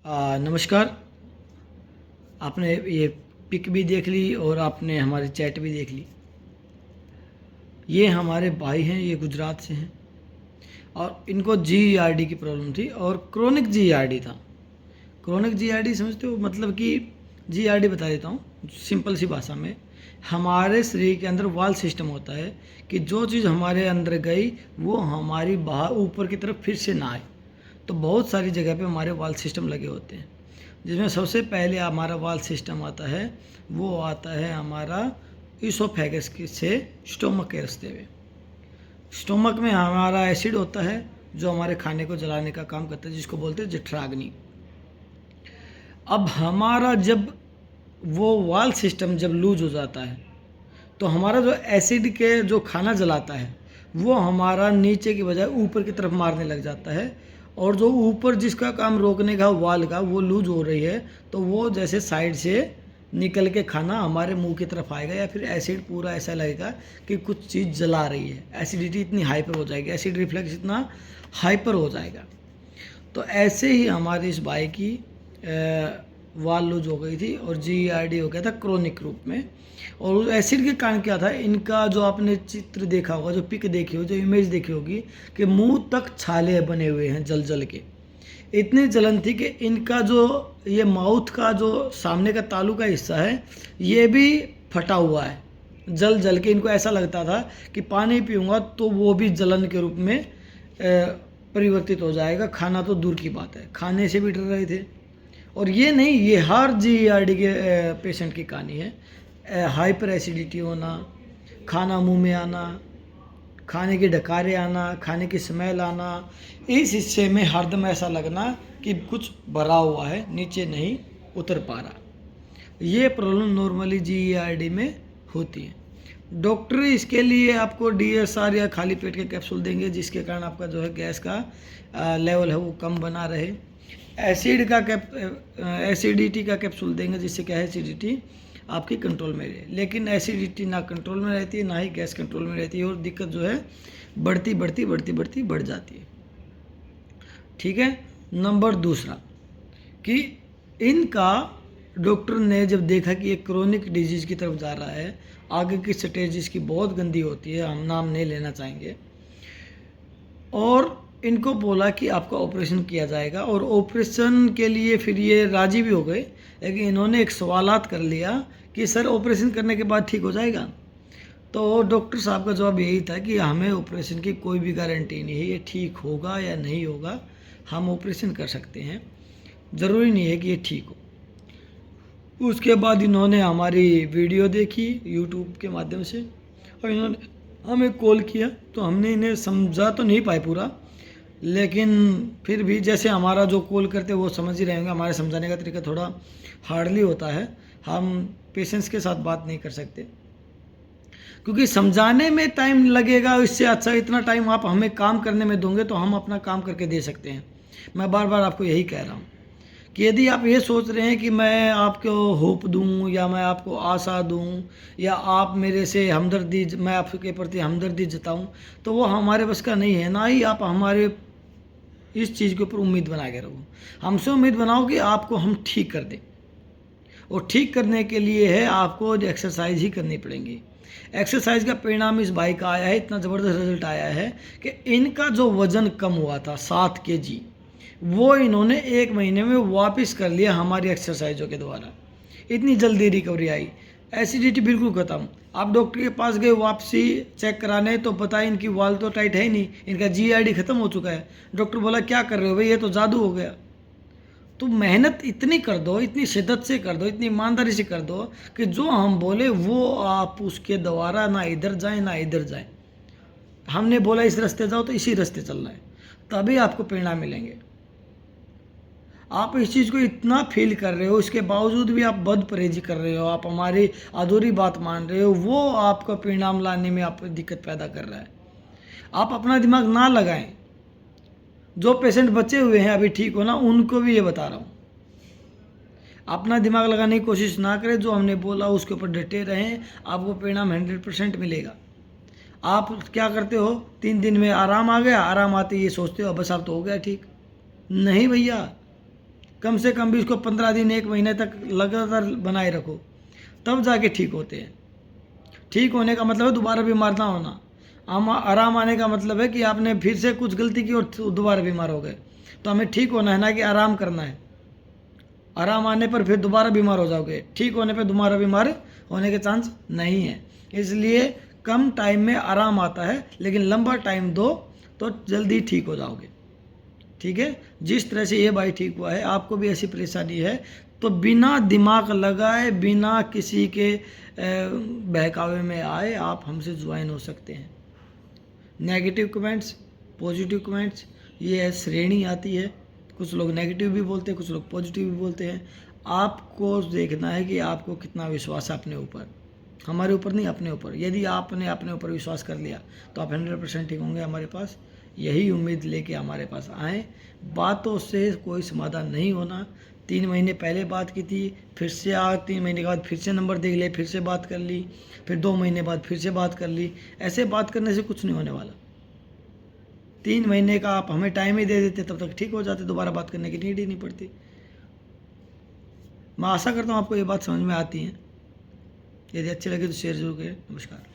नमस्कार। आपने ये पिक भी देख ली और आपने हमारी चैट भी देख ली। ये हमारे भाई हैं, ये गुजरात से हैं और इनको जीईआरडी की प्रॉब्लम थी और क्रोनिक जीईआरडी था। क्रोनिक जीईआरडी समझते हो? मतलब कि जीईआरडी बता देता हूँ सिंपल सी भाषा में। हमारे शरीर के अंदर वाल सिस्टम होता है कि जो चीज़ हमारे अंदर गई वो हमारी बाहर ऊपर की तरफ फिर से ना आए। तो बहुत सारी जगह पे हमारे वाल सिस्टम लगे होते हैं, जिसमें सबसे पहले हमारा वाल सिस्टम आता है, वो आता है हमारा इसोफेगस से स्टोमक के रास्ते में। स्टोमक में हमारा एसिड होता है जो हमारे खाने को जलाने का काम करता है, जिसको बोलते हैं जठराग्नि। अब हमारा जब वो वाल सिस्टम जब लूज हो जाता है तो हमारा जो एसिड के जो खाना जलाता है वो हमारा नीचे की बजाय ऊपर की तरफ मारने लग जाता है, और जो ऊपर जिसका काम रोकने का वाल का वो लूज हो रही है तो वो जैसे साइड से निकल के खाना हमारे मुंह की तरफ आएगा, या फिर एसिड पूरा ऐसा लगेगा कि कुछ चीज़ जला रही है। एसिडिटी इतनी हाइपर हो जाएगी, एसिड रिफ्लेक्स इतना हाइपर हो जाएगा। तो ऐसे ही हमारे इस भाई की वाल लूज हो गई थी और जीईआरडी हो गया था क्रोनिक रूप में। और उस एसिड के कारण क्या था, इनका जो आपने चित्र देखा होगा, जो पिक देखी होगी, जो इमेज देखी होगी कि मुंह तक छाले बने हुए हैं जल जल के। इतनी जलन थी कि इनका जो ये माउथ का जो सामने का तालू का हिस्सा है ये भी फटा हुआ है जल जल के। इनको ऐसा लगता था कि पानी पीऊँगा तो वो भी जलन के रूप में परिवर्तित हो जाएगा। खाना तो दूर की बात है, खाने से भी डर रहे थे। और ये नहीं, ये हर जीईआरडी के पेशेंट की कहानी है। हाइपर एसिडिटी होना, खाना मुंह में आना, खाने के डकारे आना, खाने की स्मेल आना, इस हिस्से में हरदम ऐसा लगना कि कुछ भरा हुआ है, नीचे नहीं उतर पा रहा। ये प्रॉब्लम नॉर्मली जीईआरडी में होती है। डॉक्टर इसके लिए आपको डीएसआर या खाली पेट के कैप्सूल देंगे, जिसके कारण आपका जो है गैस का लेवल है वो कम बना रहे। एसिडिटी का कैप्सूल देंगे, जिससे क्या है एसिडिटी आपकी कंट्रोल में रहे। लेकिन एसिडिटी ना कंट्रोल में रहती है, ना ही गैस कंट्रोल में रहती है, और दिक्कत जो है बढ़ती बढ़ती बढ़ती बढ़ती बढ़ जाती है। ठीक है। नंबर दूसरा कि इनका डॉक्टर ने जब देखा कि ये क्रोनिक डिजीज़ की तरफ जा रहा है, आगे की स्टेज इसकी बहुत गंदी होती है, हम नाम नहीं लेना चाहेंगे, और इनको बोला कि आपका ऑपरेशन किया जाएगा। और ऑपरेशन के लिए फिर ये राजी भी हो गए, लेकिन इन्होंने एक सवालात कर लिया कि सर ऑपरेशन करने के बाद ठीक हो जाएगा। तो डॉक्टर साहब का जवाब यही था कि हमें ऑपरेशन की कोई भी गारंटी नहीं है, ये ठीक होगा या नहीं होगा। हम ऑपरेशन कर सकते हैं, ज़रूरी नहीं है कि ये ठीक हो। उसके बाद इन्होंने हमारी वीडियो देखी यूट्यूब के माध्यम से, और इन्होंने हमें कॉल किया। तो हमने इन्हें समझा तो नहीं पाए पूरा, लेकिन फिर भी जैसे हमारा जो कॉल करते वो समझ ही रहेंगे, हमारे समझाने का तरीका थोड़ा हार्डली होता है। हम पेशेंस के साथ बात नहीं कर सकते, क्योंकि समझाने में टाइम लगेगा। इससे अच्छा इतना टाइम आप हमें काम करने में दोगे तो हम अपना काम करके दे सकते हैं। मैं बार बार आपको यही कह रहा हूँ कि यदि आप ये सोच रहे हैं कि मैं आपको होप दूं, या मैं आपको आशा दूं, या आप मेरे से हमदर्दी, मैं आपके प्रति हमदर्दी जताऊं, तो वो हमारे बस का नहीं है। ना ही आप हमारे इस चीज़ के ऊपर उम्मीद बना के रहो। हमसे उम्मीद बनाओ कि आपको हम ठीक कर दें, और ठीक करने के लिए है आपको एक्सरसाइज ही करनी पड़ेंगी। एक्सरसाइज का परिणाम इस भाई का आया है, इतना ज़बरदस्त रिजल्ट आया है कि इनका जो वज़न कम हुआ था 7 kg, वो इन्होंने 1 महीने में वापस कर लिया हमारी एक्सरसाइजों के द्वारा। इतनी जल्दी रिकवरी आई, एसिडिटी बिल्कुल ख़त्म। आप डॉक्टर के पास गए वापसी चेक कराने, तो पता है इनकी वाल तो टाइट है ही नहीं, इनका जीआईडी ख़त्म हो चुका है। डॉक्टर बोला क्या कर रहे हो भाई, ये तो जादू हो गया। तो मेहनत इतनी कर दो, इतनी शिद्दत से कर दो, इतनी ईमानदारी से कर दो कि जो हम बोले वो आप उसके द्वारा ना इधर जाएं ना इधर जाएं। हमने बोला इस रास्ते जाओ तो इसी रास्ते चलना है, तभी आपको परिणाम मिलेंगे। आप इस चीज़ को इतना फील कर रहे हो, इसके बावजूद भी आप बद परहेजी कर रहे हो, आप हमारी अधूरी बात मान रहे हो, वो आपका परिणाम लाने में आप दिक्कत पैदा कर रहा है। आप अपना दिमाग ना लगाएं। जो पेशेंट बचे हुए हैं अभी ठीक होना, उनको भी ये बता रहा हूँ, अपना दिमाग लगाने की कोशिश ना करें। जो हमने बोला उसके ऊपर डटे रहें, आपको परिणाम 100% मिलेगा। आप क्या करते हो, 3 दिन में आराम आ गया, आराम आते ये सोचते हो बस अब तो हो गया ठीक। नहीं भैया, कम से कम भी उसको 15 दिन 1 महीने तक लगातार बनाए रखो, तब जाके ठीक होते हैं। ठीक होने का मतलब है दोबारा बीमार ना होना। आराम आने का मतलब है कि आपने फिर से कुछ गलती की और दोबारा बीमार हो गए। तो हमें ठीक होना है ना कि आराम करना है। आराम आने पर फिर दोबारा बीमार हो जाओगे, ठीक होने पर दोबारा बीमार होने के चांस नहीं है। इसलिए कम टाइम में आराम आता है, लेकिन लंबा टाइम दो तो जल्दी ठीक हो जाओगे। ठीक है, जिस तरह से ये भाई ठीक हुआ है, आपको भी ऐसी परेशानी है तो बिना दिमाग लगाए, बिना किसी के बहकावे में आए आप हमसे ज्वाइन हो सकते हैं। नेगेटिव कमेंट्स, पॉजिटिव कमेंट्स, ये श्रेणी आती है। कुछ लोग नेगेटिव भी बोलते हैं, कुछ लोग पॉजिटिव भी बोलते हैं। आपको देखना है कि आपको कितना विश्वास है अपने ऊपर, हमारे ऊपर नहीं, अपने ऊपर। यदि आपने अपने ऊपर विश्वास कर लिया तो आप 100% ठीक होंगे। हमारे पास यही उम्मीद लेके हमारे पास आएँ। बातों से कोई समाधान नहीं होना। 3 महीने पहले बात की थी, फिर से 3 महीने के बाद फिर से नंबर देख लिया, फिर से बात कर ली, फिर 2 महीने बाद फिर से बात कर ली। ऐसे बात करने से कुछ नहीं होने वाला। 3 महीने का आप हमें टाइम ही दे देते, तब तक ठीक हो जाते, दोबारा बात करने की नीड ही नहीं पड़ती। मैं आशा करता हूँ आपको ये बात समझ में आती है। यदि अच्छी लगे तो शेयर जरूर करें। नमस्कार।